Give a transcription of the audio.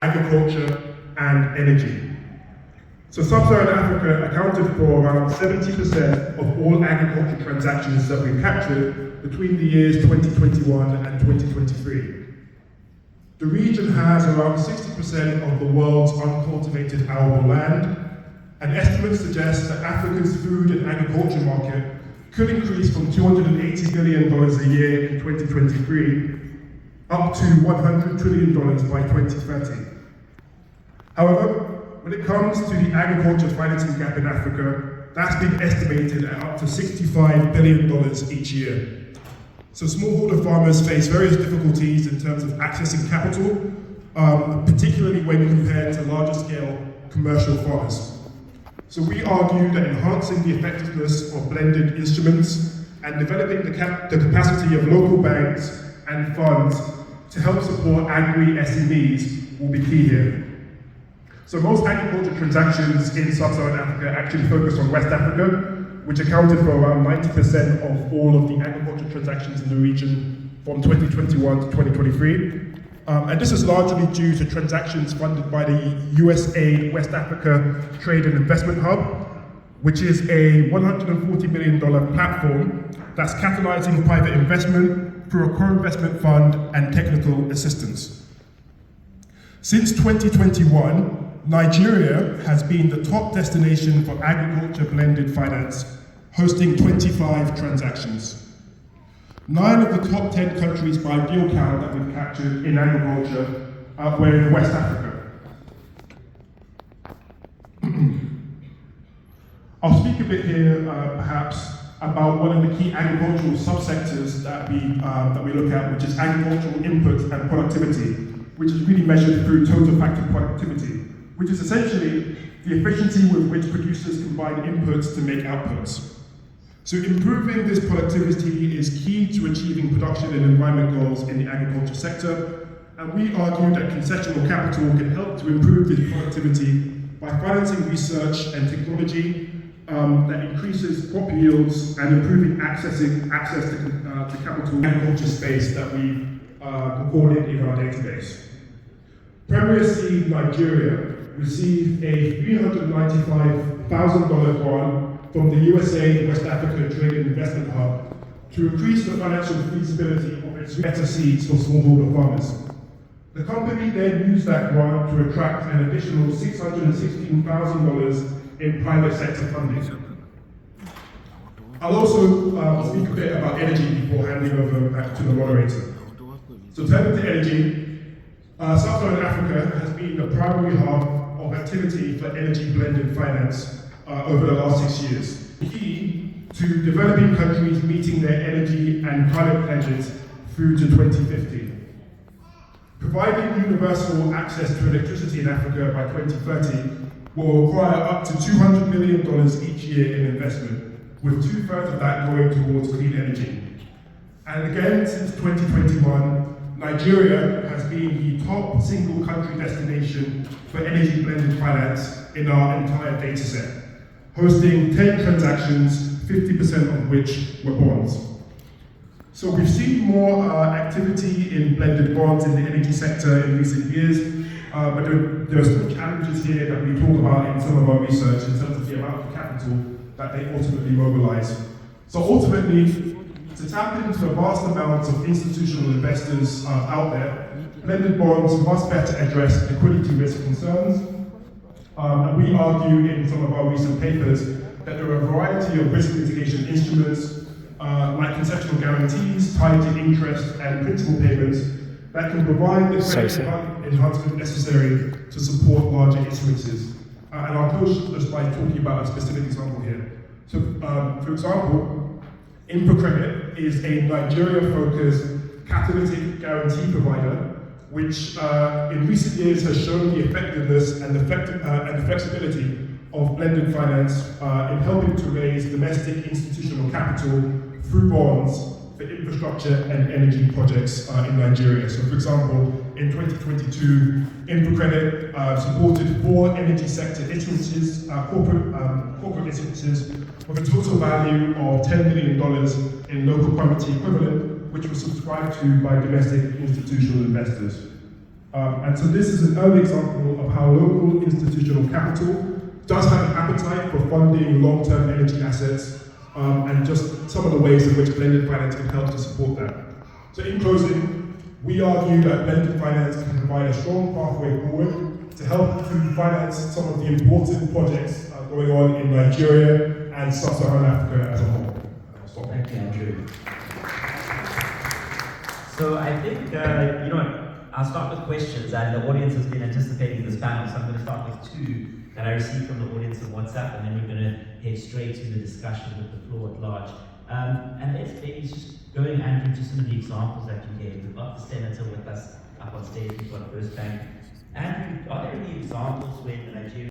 agriculture, and energy. So Sub-Saharan Africa accounted for around 70% of all agriculture transactions that we've captured between the years 2021 and 2023. The region has around 60% of the world's uncultivated arable land, and estimates suggest that Africa's food and agriculture market could increase from $280 billion a year in 2023 up to $100 trillion by 2030. However, when it comes to the agriculture financing gap in Africa, that's been estimated at up to $65 billion each year. So smallholder farmers face various difficulties in terms of accessing capital, particularly when compared to larger scale commercial farmers. So we argue that enhancing the effectiveness of blended instruments and developing the capacity of local banks and funds to help support agri-SMEs will be key here. So most agriculture transactions in Sub-Saharan Africa actually focus on West Africa, which accounted for around 90% of all of the agriculture transactions in the region from 2021 to 2023. And this is largely due to transactions funded by the USAID West Africa Trade and Investment Hub, which is a $140 million platform that's catalyzing private investment through a co-investment fund and technical assistance. Since 2021, Nigeria has been the top destination for agriculture blended finance, hosting 25 transactions. 9 of the top 10 countries by deal count that we've captured in agriculture were in West Africa. I'll speak a bit here, perhaps, about one of the key agricultural subsectors that we look at, which is agricultural input and productivity, which is really measured through total factor productivity, which is essentially the efficiency with which producers combine inputs to make outputs. So improving this productivity is key to achieving production and environment goals in the agriculture sector, and we argue that concessional capital can help to improve this productivity by financing research and technology that increases crop yields and improving access to capital in the agriculture space that we recorded in our database. Premier Seed Nigeria received a $395,000 grant from the USAID West Africa Trade and Investment Hub to increase the financial feasibility of its better seeds for smallholder farmers. The company then used that grant to attract an additional $616,000 in private sector funding. I'll also speak a bit about energy before handing over back to the moderator. So turning to energy, Sub-Saharan Africa has been the primary hub of activity for energy blended finance over the last 6 years. Key to developing countries meeting their energy and climate pledges through to 2050. Providing universal access to electricity in Africa by 2030 will require up to $200 million each year in investment, with 2/3 of that going towards clean energy. And again, since 2021, Nigeria has been the top single country destination for energy blended finance in our entire data set, hosting 10 transactions, 50% of which were bonds. So we've seen more activity in blended bonds in the energy sector in recent years, but there are still challenges here that we talk about in some of our research in terms of the amount of capital that they ultimately mobilize. So ultimately, to tap into the vast amounts of institutional investors out there, blended bonds must better address liquidity risk concerns. And we argue in some of our recent papers that there are a variety of risk mitigation instruments, like concessional guarantees tied to interest and principal payments, that can provide the credit enhancement necessary to support larger issuances. And I'll close just by talking about a specific example here. So, for example, InfoCredit is a Nigeria-focused catalytic guarantee provider, which in recent years has shown the effectiveness and the flexibility of blended finance in helping to raise domestic institutional capital through bonds for infrastructure and energy projects in Nigeria. So for example, in 2022, InfoCredit supported 4 energy sector issuances, corporate issuances, with a total value of $10 million in local currency equivalent, which was subscribed to by domestic institutional investors. And so this is an early example of how local institutional capital does have an appetite for funding long-term energy assets, and just some of the ways in which blended finance can help to support that. So in closing, we argue that blended finance can provide a strong pathway forward to help to finance some of the important projects going on in Nigeria and Sub-Saharan Africa as a whole. I'll stop there. Thank you, Andrew. So I think, I'll start with questions, and the audience has been anticipating this panel, so I'm going to start with two that I received from the audience on WhatsApp, and then we're going to head straight to the discussion with the floor at large. And let's maybe just going, Andrew, to some of the examples that you gave. We've got the senator with us up on stage, we've got First Bank. Andrew, are there any examples where the Nigerian